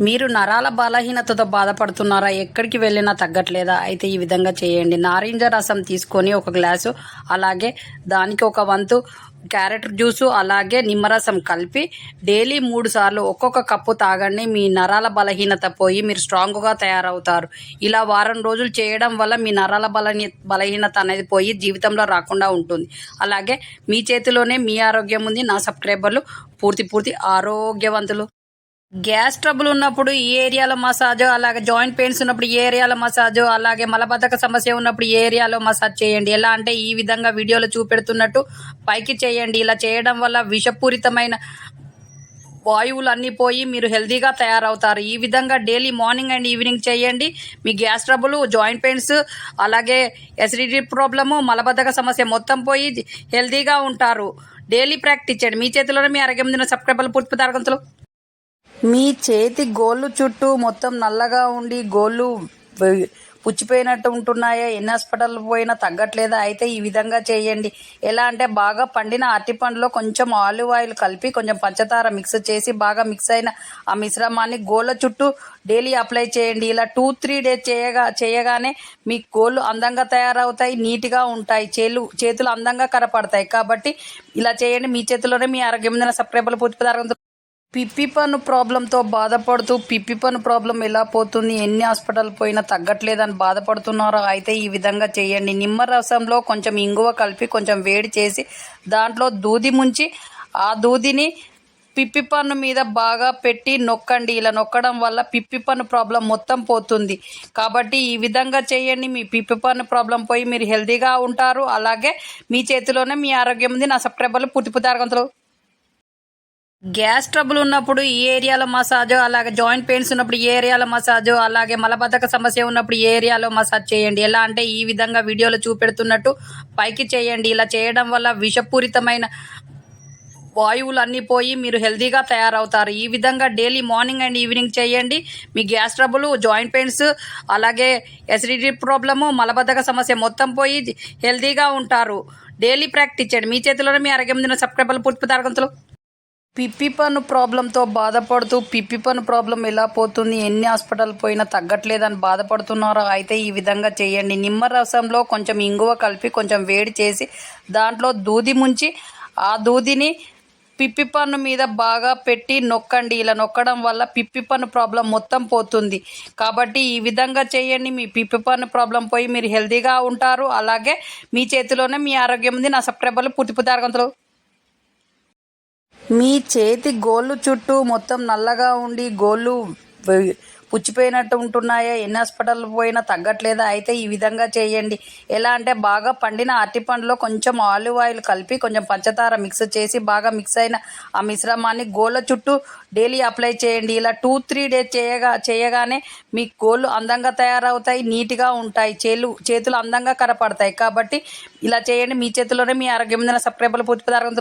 మీరు నరాల బలహీనతతో బాధపడుతున్నారా? ఎక్కడికి వెళ్ళినా తగ్గట్లేదా? అయితే ఈ విధంగా చేయండి. నారింజ రసం తీసుకొని ఒక గ్లాసు, అలాగే దానికి ఒక వంతు క్యారెట్ జ్యూసు, అలాగే నిమ్మరసం కలిపి డైలీ 3 సార్లు ఒక్కొక్క కప్పు తాగండి. మీ నరాల బలహీనత పోయి మీరు స్ట్రాంగ్గా తయారవుతారు. ఇలా వారం రోజులు చేయడం వల్ల మీ నరాల బలహీనత అనేది పోయి జీవితంలో రాకుండా ఉంటుంది. అలాగే మీ చేతిలోనే మీ ఆరోగ్యం ఉంది. నా సబ్స్క్రైబర్లు పూర్తి ఆరోగ్యవంతులు. గ్యాస్ ట్రబుల్ ఉన్నప్పుడు ఈ ఏరియాలో మసాజ్, అలాగే జాయింట్ పెయిన్స్ ఉన్నప్పుడు ఈ ఏరియాలో మసాజ్, అలాగే మలబద్ధక సమస్య ఉన్నప్పుడు ఈ ఏరియాలో మసాజ్ చేయండి. ఎలా అంటే ఈ విధంగా వీడియోలో చూపెడుతున్నట్టు పైకి చేయండి. ఇలా చేయడం వల్ల విషపూరితమైన వాయువులు అన్నీ పోయి మీరు హెల్తీగా తయారవుతారు. ఈ విధంగా డైలీ మార్నింగ్ అండ్ ఈవినింగ్ చేయండి. మీ గ్యాస్ ట్రబుల్, జాయింట్ పెయిన్స్, అలాగే ఎసిడిటీ ప్రాబ్లము, మలబద్ధక సమస్య మొత్తం పోయి హెల్తీగా ఉంటారు. డైలీ ప్రాక్టీస్ చేయండి. మీ చేతిలోనే మీ ఆరోగ్యం దిన సబ్స్క్రైబర్లు పూర్తి తరగతులు. మీ చేతి గోళ్ళు చుట్టూ మొత్తం నల్లగా ఉండి గోళ్ళు పుచ్చిపోయినట్టు ఉంటున్నాయా? ఎన్ని హాస్పిటల్ పోయినా తగ్గట్లేదా? అయితే ఈ విధంగా చేయండి. ఎలా అంటే బాగా పండిన అరటిపండులో కొంచెం ఆలివ్ ఆయిల్ కలిపి కొంచెం పంచదార మిక్స్ చేసి బాగా మిక్స్ అయిన ఆ మిశ్రమాన్ని గోళ్ళ చుట్టూ డైలీ అప్లై చేయండి. ఇలా 2-3 డేస్ చేయగానే మీ గోళ్ళు అందంగా తయారవుతాయి, నీట్గా ఉంటాయి, చేతులు అందంగా కనపడతాయి. కాబట్టి ఇలా చేయండి. మీ చేతిలోనే మీ ఆరోగ్యం సబ్స్క్రైబర్లు పూర్తి పదార్థం. పిప్పి పన్ను ప్రాబ్లంతో బాధపడుతూ పిప్పి పన్ను ప్రాబ్లం ఎలా పోతుంది, ఎన్ని హాస్పిటల్ పోయినా తగ్గట్లేదని బాధపడుతున్నారో? అయితే ఈ విధంగా చేయండి. నిమ్మరసంలో కొంచెం ఇంగువ కలిపి కొంచెం వేడి చేసి దాంట్లో దూది ముంచి ఆ దూదిని పిప్పి పన్ను మీద బాగా పెట్టి నొక్కండి. ఇలా నొక్కడం వల్ల పిప్పి పన్ను ప్రాబ్లం మొత్తం పోతుంది. కాబట్టి ఈ విధంగా చేయండి. మీ పిప్పి పన్ను ప్రాబ్లం పోయి మీరు హెల్తీగా ఉంటారు. అలాగే మీ చేతిలోనే మీ ఆరోగ్యం ఉంది. నా సబ్స్క్రైబర్లు పూర్తి ఆరోగ్యవంతులు. గ్యాస్ ట్రబుల్ ఉన్నప్పుడు ఈ ఏరియాలో మసాజ్, అలాగే జాయింట్ పెయిన్స్ ఉన్నప్పుడు ఈ ఏరియాలో మసాజ్, అలాగే మలబద్ధక సమస్య ఉన్నప్పుడు ఈ ఏరియాలో మసాజ్ చేయండి. ఎలా అంటే ఈ విధంగా వీడియోలో చూపెడుతున్నట్టు పైకి చేయండి. ఇలా చేయడం వల్ల విషపూరితమైన వాయువులు అన్నీ పోయి మీరు హెల్తీగా తయారవుతారు. ఈ విధంగా డైలీ మార్నింగ్ అండ్ ఈవినింగ్ చేయండి. మీ గ్యాస్ ట్రబుల్, జాయింట్ పెయిన్స్, అలాగే ఎసిడిటీ ప్రాబ్లము, మలబద్ధక సమస్య మొత్తం పోయి హెల్తీగా ఉంటారు. డైలీ ప్రాక్టీస్ చేయండి. మీ చేతిలోనే మీ ఆరోగ్యం దిన సబ్స్క్రైబర్లు పూర్తి తరగతులు. పిప్పి పన్ను ప్రాబ్లంతో బాధపడుతూ పిప్పి పన్ను ప్రాబ్లం ఎలా పోతుంది, ఎన్ని హాస్పిటల్ పోయినా తగ్గట్లేదని బాధపడుతున్నారో? అయితే ఈ విధంగా చేయండి. నిమ్మరసంలో కొంచెం ఇంగువ కలిపి కొంచెం వేడి చేసి దాంట్లో దూది ముంచి ఆ దూదిని పిప్పి పన్ను మీద బాగా పెట్టి నొక్కండి. ఇలా నొక్కడం వల్ల పిప్పి పన్ను ప్రాబ్లం మొత్తం పోతుంది. కాబట్టి ఈ విధంగా చేయండి. మీ పిప్పి పన్ను ప్రాబ్లం పోయి మీరు హెల్తీగా ఉంటారు. అలాగే మీ చేతిలోనే మీ ఆరోగ్యం ఉంది. నా సబ్స్క్రైబర్లు పూర్తి ఆరోగ్యవంతులు. మీ చేతి గోళ్ళు చుట్టూ మొత్తం నల్లగా ఉండి గోళ్ళు పుచ్చిపోయినట్టు ఉంటున్నాయా? ఎన్ని హాస్పిటల్ పోయినా తగ్గట్లేదా? అయితే ఈ విధంగా చేయండి. ఎలా అంటే బాగా పండిన అరటిపండులో కొంచెం ఆలివ్ ఆయిల్ కలిపి కొంచెం పంచదార మిక్స్ చేసి బాగా మిక్స్ అయిన ఆ మిశ్రమాన్ని గోళ్ళ చుట్టూ డైలీ అప్లై చేయండి. ఇలా 2-3 డేస్ చేయగానే మీ గోళ్ళు అందంగా తయారవుతాయి, నీట్గా ఉంటాయి, చేతులు అందంగా కనపడతాయి. కాబట్టి ఇలా చేయండి. మీ చేతిలోనే మీ ఆరోగ్యం సబ్స్క్రైబర్లు పూర్తి ఆరోగ్యం.